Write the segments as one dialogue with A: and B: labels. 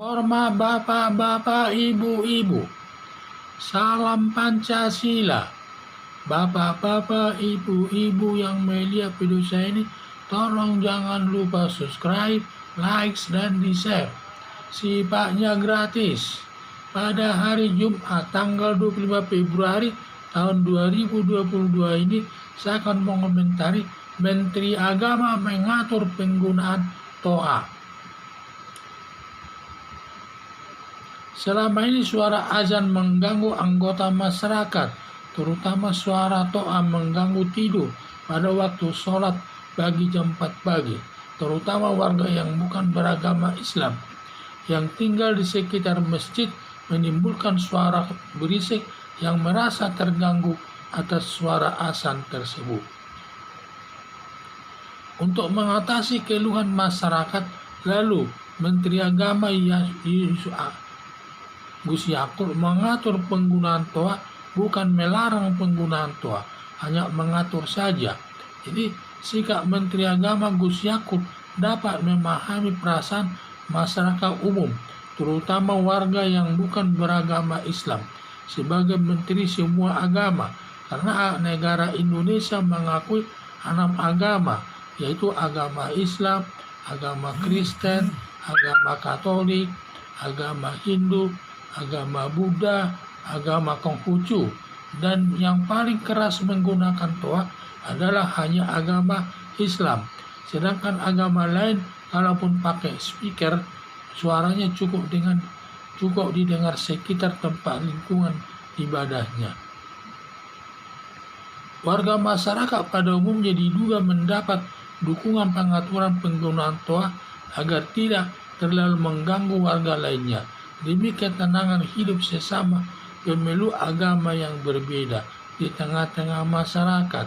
A: Hormat bapak-bapak, ibu-ibu, salam Pancasila. Bapak-bapak, ibu-ibu yang melihat video saya ini, tolong jangan lupa subscribe, like, dan di-share. Sifatnya gratis. Pada hari Jumat tanggal 25 Februari tahun 2022 ini, saya akan mengomentari Menteri Agama mengatur penggunaan TOA. Selama ini suara azan mengganggu anggota masyarakat, terutama suara TOA mengganggu tidur pada waktu sholat pagi jam 4 pagi, terutama warga yang bukan beragama Islam yang tinggal di sekitar masjid, menimbulkan suara berisik yang merasa terganggu atas suara azan tersebut. Untuk mengatasi keluhan masyarakat, lalu Menteri Agama Gus Yakut mengatur penggunaan TOA, bukan melarang penggunaan TOA, hanya mengatur saja. Jadi sikap Menteri Agama Gus Yakut dapat memahami perasaan masyarakat umum, terutama warga yang bukan beragama Islam, sebagai menteri semua agama, karena negara Indonesia mengakui 6 agama, yaitu agama Islam, agama Kristen, agama Katolik, agama Hindu, agama Buddha, agama Konghucu, dan yang paling keras menggunakan TOA adalah hanya agama Islam. Sedangkan agama lain, kalaupun pakai speaker, suaranya cukup didengar sekitar tempat lingkungan ibadahnya. Warga masyarakat pada umumnya diduga mendapat dukungan pengaturan penggunaan TOA agar tidak terlalu mengganggu warga lainnya demi ketenangan hidup sesama pemeluk agama yang berbeda di tengah-tengah masyarakat.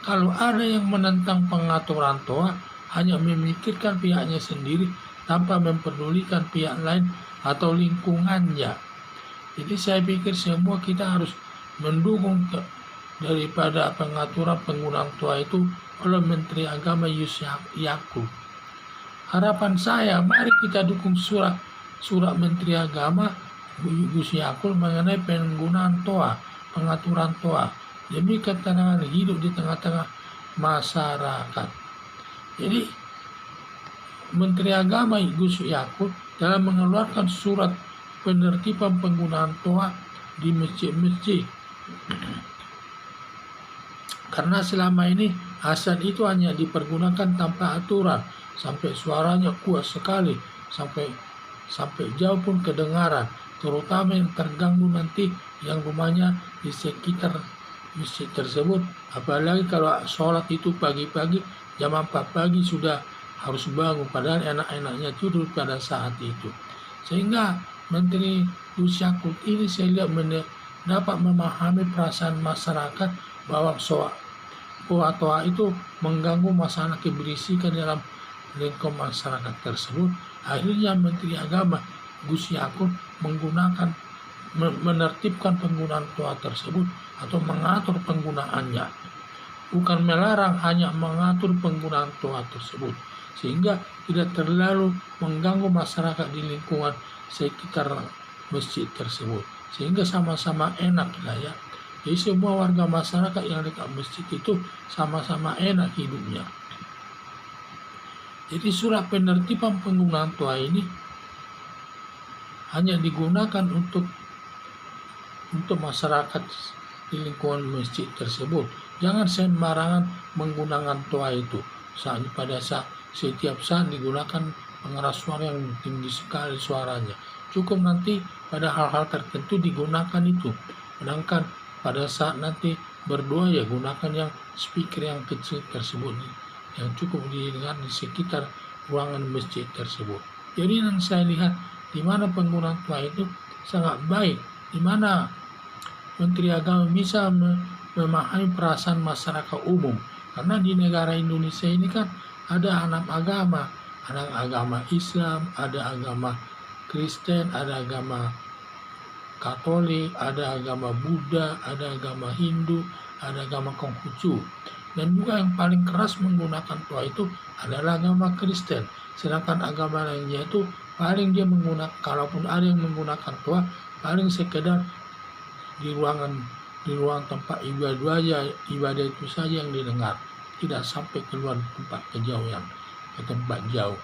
A: Kalau ada yang menentang pengaturan TOA, hanya memikirkan pihaknya sendiri tanpa memperdulikan pihak lain atau lingkungannya. Jadi saya pikir semua kita harus mendukung daripada pengaturan penggunaan TOA itu oleh Menteri Agama Gus Yakut. Harapan saya, mari kita dukung surat Menteri Agama Gus Yakut mengenai penggunaan TOA, pengaturan TOA, demi ketenangan hidup di tengah-tengah masyarakat. Jadi Menteri Agama Gus Yakut dalam mengeluarkan surat penertiban penggunaan TOA di masjid-masjid, karena selama ini azan itu hanya dipergunakan tanpa aturan, sampai suaranya kuat sekali, sampai jauh pun kedengaran, terutama yang terganggu nanti yang rumahnya di sekitar masjid tersebut. Apalagi kalau sholat itu pagi-pagi jam 4 pagi sudah harus bangun, padahal enak-enaknya tidur pada saat itu. Sehingga Menteri Gus Yakut ini saya lihat dapat memahami perasaan masyarakat bahwa TOA itu mengganggu masalah keberisikan dalam lingkungan masyarakat tersebut. Akhirnya Menteri Agama Gus Yakut menertibkan penggunaan TOA tersebut atau mengatur penggunaannya, bukan melarang, hanya mengatur penggunaan TOA tersebut sehingga tidak terlalu mengganggu masyarakat di lingkungan sekitar masjid tersebut, sehingga sama-sama enak lah ya. Jadi semua warga masyarakat yang dekat masjid itu sama-sama enak hidupnya. Jadi surat penertiban penggunaan TOA ini hanya digunakan untuk masyarakat di lingkungan masjid tersebut. Jangan sembarangan menggunakan TOA itu. Pada saat setiap saat digunakan pengeras suara yang tinggi sekali suaranya. Cukup nanti pada hal-hal tertentu digunakan itu. Sedangkan pada saat nanti berdoa ya gunakan yang speaker yang kecil tersebut, yang cukup didengar di sekitar ruangan masjid tersebut. Jadi yang saya lihat di mana penggunaan TOA itu sangat baik, di mana Menteri Agama bisa memahami perasaan masyarakat umum, karena di negara Indonesia ini kan ada 6 agama, ada agama Islam, ada agama Kristen, ada agama Katolik, ada agama Buddha, ada agama Hindu, ada agama Konghucu. Dan juga yang paling keras menggunakan TOA itu adalah agama Kristen. Sedangkan agama lainnya itu paling dia menggunakan, kalaupun ada yang menggunakan toa, paling sekedar di ruang tempat ibadah itu saja yang didengar, tidak sampai keluar tempat kejauhan, ke tempat jauh.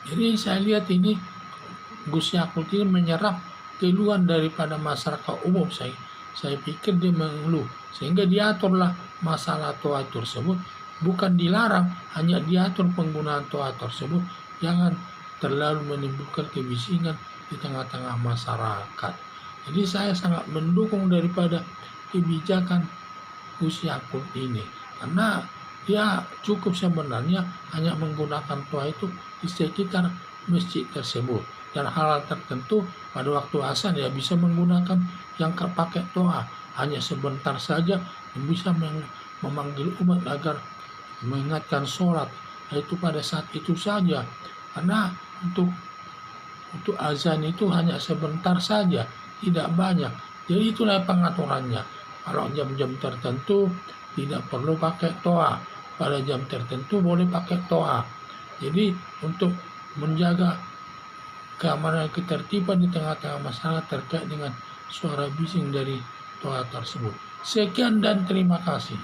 A: Jadi saya lihat ini Gus Yakut ini menyerap keluhan daripada masyarakat umum. Saya pikir dia mengeluh, sehingga diaturlah masalah toa tersebut, bukan dilarang, hanya diatur penggunaan toa tersebut jangan terlalu menimbulkan kebisingan di tengah-tengah masyarakat. Jadi saya sangat mendukung daripada kebijakan Gus Yakut ini, karena dia cukup sebenarnya hanya menggunakan toa itu di sekitar masjid tersebut, dan hal tertentu pada waktu azan dia bisa menggunakan yang pakai toa hanya sebentar saja, yang bisa memanggil umat agar mengingatkan sholat, yaitu pada saat itu saja, karena untuk azan itu hanya sebentar saja, tidak banyak. Jadi itulah pengaturannya. Kalau jam-jam tertentu tidak perlu pakai toa, pada jam tertentu boleh pakai toa. Jadi untuk menjaga keamanan ketertiban di tengah-tengah masyarakat terkait dengan suara bising dari toa tersebut. Sekian dan terima kasih.